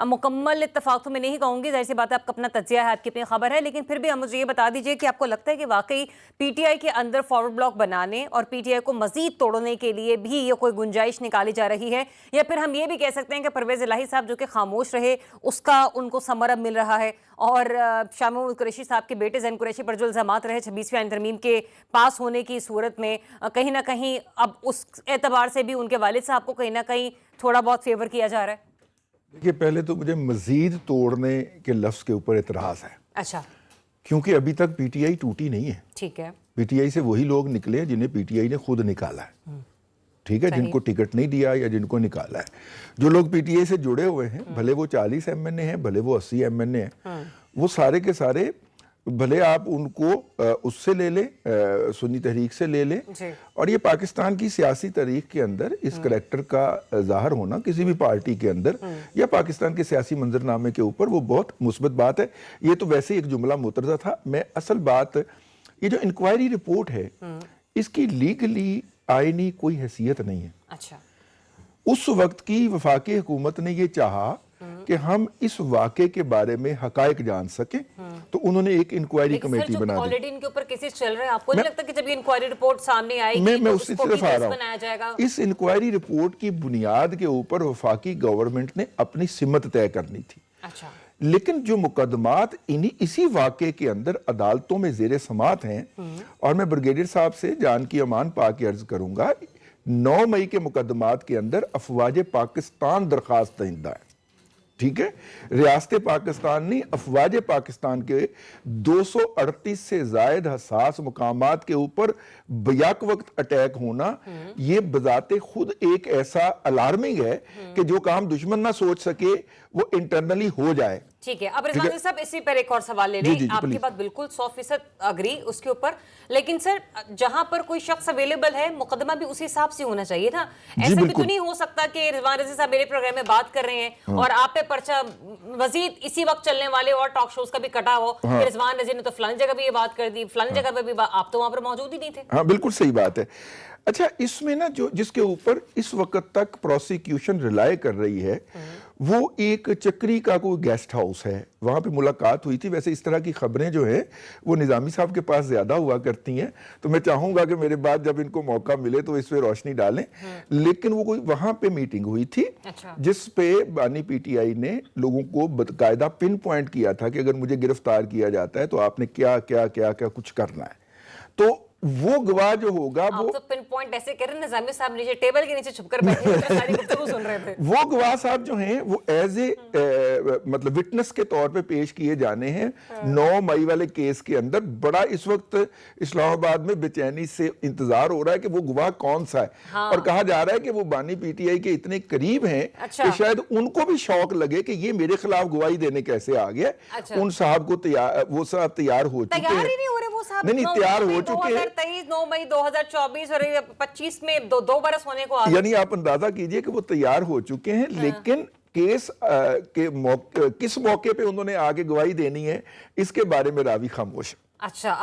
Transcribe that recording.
مکمل اتفاق تو میں نہیں کہوں گی، ظاہر سی بات ہے آپ کا اپنا تجزیہ ہے، آپ کی اپنی خبر ہے، لیکن پھر بھی مجھے یہ بتا دیجئے کہ آپ کو لگتا ہے کہ واقعی پی ٹی آئی کے اندر فارورڈ بلاک بنانے اور پی ٹی آئی کو مزید توڑنے کے لیے بھی یہ کوئی گنجائش نکالی جا رہی ہے، یا پھر ہم یہ بھی کہہ سکتے ہیں کہ پرویز الہی صاحب جو کہ خاموش رہے اس کا ان کو ثمر اب مل رہا ہے، اور شاہ محمود قریشی صاحب کے بیٹے زین قریشی پر جو الزامات رہے 26ویں آئین ترمیم کے پاس ہونے کی صورت میں، کہیں نہ کہیں اب اس اعتبار سے بھی ان کے والد صاحب کو کہیں نہ کہیں تھوڑا بہت فیور کیا جا رہا ہے؟ دیکھیے، پہلے تو مجھے مزید توڑنے کے لفظ کے اوپر اعتراض ہے، اچھا، کیونکہ ابھی تک پی ٹی آئی ٹوٹی نہیں ہے۔ ٹھیک ہے، پی ٹی آئی سے وہی لوگ نکلے ہیں جنہیں پی ٹی آئی نے خود نکالا ہے، ٹھیک ہے، جن کو ٹکٹ نہیں دیا یا جن کو نکالا ہے۔ جو لوگ پی ٹی آئی سے جڑے ہوئے ہیں، بھلے وہ 40 ایم این اے ہیں، بھلے وہ 80 ایم این اے ہیں، وہ سارے کے سارے، بھلے آپ ان کو اس سے لے لیں، سنی تحریک سے لے لیں، اور یہ پاکستان کی سیاسی تاریخ کے اندر اس کریکٹر کا ظاہر ہونا کسی بھی پارٹی کے اندر یا پاکستان کے سیاسی منظرنامے کے اوپر وہ بہت مثبت بات ہے۔ یہ تو ویسے ایک جملہ مترجہ تھا۔ میں اصل بات، یہ جو انکوائری رپورٹ ہے اس کی لیگلی آئینی کوئی حیثیت نہیں ہے۔ اچھا، اس وقت کی وفاقی حکومت نے یہ چاہا کہ ہم اس واقعے کے بارے میں حقائق جان سکیں، تو انہوں نے ایک انکوائری کمیٹی بنا دی۔ آلریڈی ان کے اوپر کیسز چل رہے ہیں، آپ کو نہیں لگتا کہ جب یہ انکوائری رپورٹ سامنے آئے گی میں تو اسی اس کو بھی طرف آ کیس رہا بنایا جائے گا؟ ہوں۔ اس انکوائری رپورٹ کی بنیاد کے اوپر وفاقی گورنمنٹ نے اپنی سمت طے کرنی تھی، اچھا، لیکن جو مقدمات اسی واقعے کے اندر عدالتوں میں زیر سماعت ہیں، اور میں بریگیڈیئر صاحب سے جان کی امان پا کے عرض کروں گا، 9 مئی کے مقدمات کے اندر افواج پاکستان درخواست دہندہ ہے، ٹھیک ہے، ریاست پاکستان نے افواج پاکستان کے 238 سے زائد حساس مقامات کے اوپر بیک وقت اٹیک ہونا، یہ بذات خود ایک ایسا الارمنگ ہے کہ جو کام دشمن نہ سوچ سکے وہ انٹرنلی ہو جائے۔ ٹھیک ہے، اب رضوان صاحب اسی پر ایک اور سوال لے لیں۔ آپ کی بات بالکل 100% اگری اس کے اوپر، لیکن سر جہاں پر کوئی شخص اویلیبل ہے مقدمہ بھی اسی حساب سے ہونا چاہیے تھا۔ ایسا بھی تو نہیں ہو سکتا کہ رضوان رضی صاحب میرے پروگرام میں بات کر رہے ہیں اور آپ پہ پرچہ مزید اسی وقت چلنے والے اور ٹاک شوز کا بھی کٹا ہو کہ رضوان رضی نے تو فلان جگہ بھی یہ بات کر دی، فلان جگہ پہ بھی آپ تو وہاں پر موجود ہی نہیں تھے۔ ہاں، بالکل صحیح بات ہے۔ اچھا، اس میں نا جس کے اوپر اس وقت تک پروسیکیوشن ریلائے کر رہی ہے، وہ ایک چکری کا کوئی گیسٹ ہاؤس ہے، وہاں پہ ملاقات ہوئی تھی۔ ویسے اس طرح کی خبریں جو ہیں وہ نظامی صاحب کے پاس زیادہ ہوا کرتی ہیں، تو میں چاہوں گا کہ میرے بعد جب ان کو موقع ملے تو اس پہ روشنی ڈالیں، لیکن وہ کوئی وہاں پہ میٹنگ ہوئی تھی جس پہ بانی پی ٹی آئی نے لوگوں کو باقاعدہ پن پوائنٹ کیا تھا کہ اگر مجھے گرفتار کیا جاتا ہے تو آپ نے کیا کیا کیا کیا کچھ کرنا ہے۔ تو وہ گواہ جو ہوگا، وہ آپ تو پن پوائنٹ ایسے کر رہے ہیں، نظامی صاحب نیچے ٹیبل کے نیچے چھپ کر بیٹھے ہیں، ساری گفتگو سن رہے تھے۔ وہ گواہ صاحب جو ہیں وہ ایز اے مطلب وٹنس کے طور پہ پیش کیے جانے ہیں 9 مئی والے کیس کے اندر۔ بڑا اس وقت اسلام آباد میں بے چینی سے انتظار ہو رہا ہے کہ وہ گواہ کون سا ہے، اور کہا جا رہا ہے کہ وہ بانی پی ٹی آئی کے اتنے قریب ہیں کہ شاید ان کو بھی شوق لگے کہ یہ میرے خلاف گواہی دینے کیسے آ گیا۔ ان صاحب کو وہ صاحب تیار ہو چکے ہیں، تیار ہی نہیں ہو رہے وہ صاحب، نہیں تیار ہو چکے ہیں، 9 مئی 2024 اور 25 میں 2 برس ہونے کو آگے، یعنی آپ اندازہ کیجئے کہ وہ تیار ہو چکے ہیں، لیکن کیس کے کس موقع پہ انہوں نے آگے گواہی دینی ہے اس کے بارے میں راوی خاموش ہے۔ اچھا۔